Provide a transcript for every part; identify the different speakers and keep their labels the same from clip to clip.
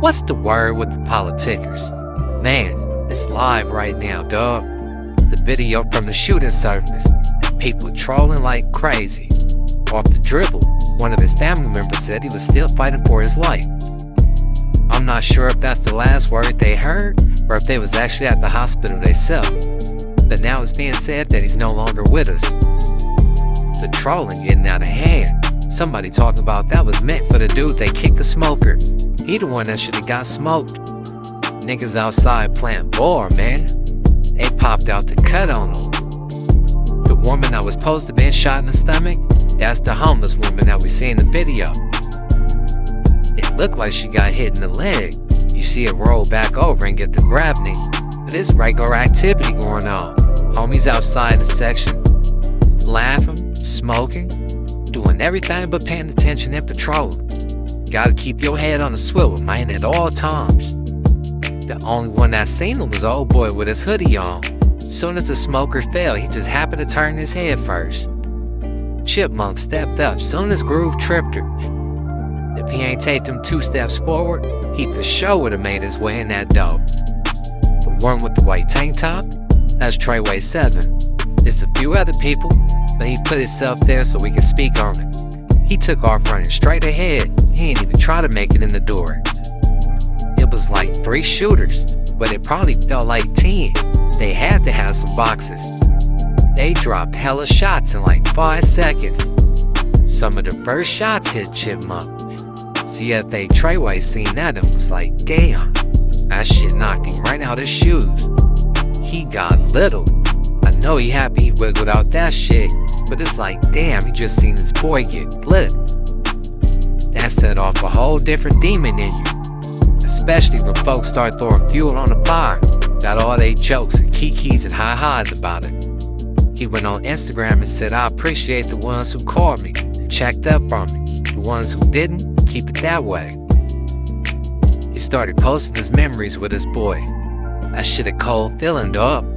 Speaker 1: What's the word with the politicians? Man, it's live right now, dog. The video from the shooting surfaced, and people trolling like crazy. Off the dribble, one of his family members said he was still fighting for his life. I'm not sure if that's the last word they heard, or if they was actually at the hospital themselves. But now it's being said that he's no longer with us. The trolling getting out of hand. Somebody talking about that was meant for the dude they kicked the smoker. He the one that should've got smoked. Niggas outside playing ball, man. They popped out to cut on him. The woman that was supposed to be shot in the stomach, that's the homeless woman that we see in the video. It looked like she got hit in the leg. You see it roll back over and get the gravity. But it's regular activity going on. Homies outside the section, laughing, smoking, doing everything but paying attention and patrolling. Gotta keep your head on the swivel, man, at all times. The only one that seen him was old boy with his hoodie on. Soon as the smoker fell, he just happened to turn his head first. Chipmonk stepped up soon as Groove tripped her. If he ain't take them 2 steps forward, he for sure would have made his way in that door. The one with the white tank top, that's Treyway 7. There's a few other people, but he put himself there so we could speak on it. He took off running straight ahead. He ain't even try to make it in the door. It was like 3 shooters, but it probably felt like 10. They had to have some boxes. They dropped hella shots in like 5 seconds. Some of the first shots hit Chipmonk. CFA Treyway seen that and was like, damn, that shit knocked him right out his shoes. He got little. I know he happy he wiggled out that shit, but it's like, damn, he just seen his boy get flipped. That set off a whole different demon in you, especially when folks start throwing fuel on the fire. Got all they jokes and kikis and hi-his about it. He went on Instagram and said, I appreciate the ones who called me and checked up on me. The ones who didn't, keep it that way. He started posting his memories with his boy. That shit a cold feeling, dog.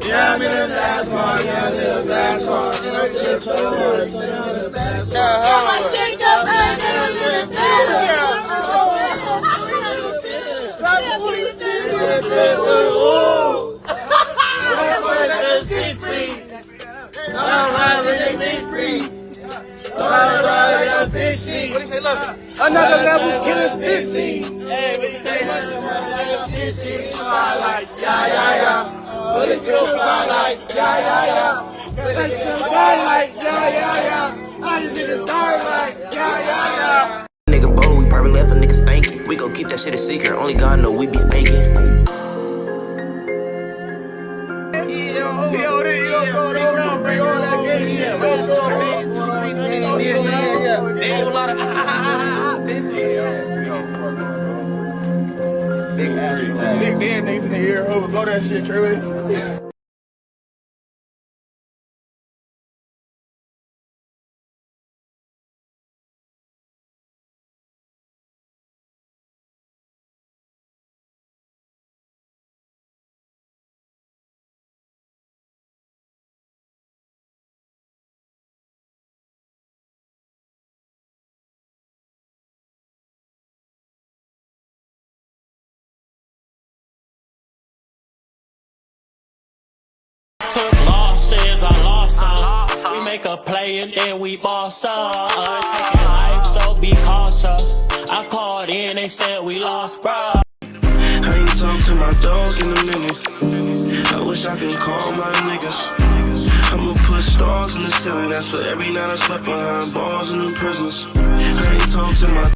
Speaker 2: Yeah, I'm in the last part. Yeah, I'm in the last part. And I'm still cold. Another level killing 60. Hey, when you say like 50, fly like yeah, yeah, yeah. But it still fly like yeah, yeah, yeah.
Speaker 3: Nigga bold, we probably left a nigga stankin'. We gon' keep that shit a secret, only God know we be spanking.
Speaker 2: Big dead niggas in the ear, Hoover, blow that shit, Trey.
Speaker 4: Took losses, I lost some. We make a play and then we boss up. Taking life, so be cautious. I called in, they said we lost, bro.
Speaker 5: I ain't talked to my dog in a minute. I wish I could call my niggas. I'ma put stars in the ceiling. That's for every night I slept behind bars in the prisons. I ain't talked to my.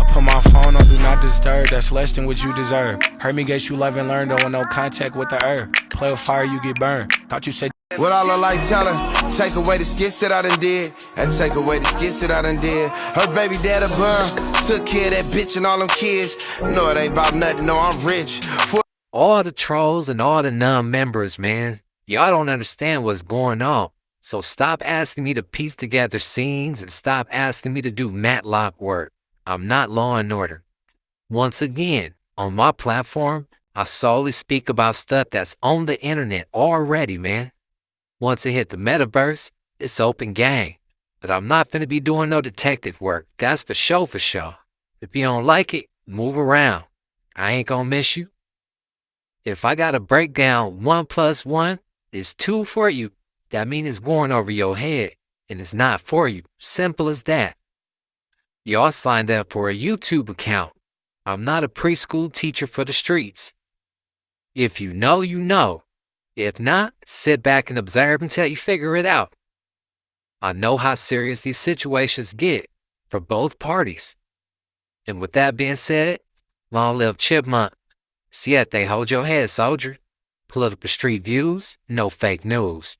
Speaker 6: Put my phone on do not disturb, that's less than what you deserve. Heard me get you love and learn, don't want no contact with the earth. Play with fire, you get burned. Thought you said
Speaker 7: what I look like telling, take away the skits that I done did, and take away the skits that I done did. Her baby daddy burn, took care of that bitch and all them kids. No, it ain't about nothing, no, I'm rich.
Speaker 1: All the trolls and all the non-members, man, y'all don't understand what's going on. So stop asking me to piece together scenes and stop asking me to do Matlock work. I'm not Law and Order. Once again, on my platform, I solely speak about stuff that's on the internet already, man. Once it hit the metaverse, it's open game. But I'm not finna be doing no detective work. That's for sure, for sure. If you don't like it, move around. I ain't gonna miss you. If I gotta break down 1 + 1 is 2 for you, that means it's going over your head, and it's not for you. Simple as that. Y'all signed up for a YouTube account. I'm not a preschool teacher for the streets. If you know, you know. If not, sit back and observe until you figure it out. I know how serious these situations get for both parties. And with that being said, long live Chipmonk. Siete, hold your head, soldier. Political street views, no fake news.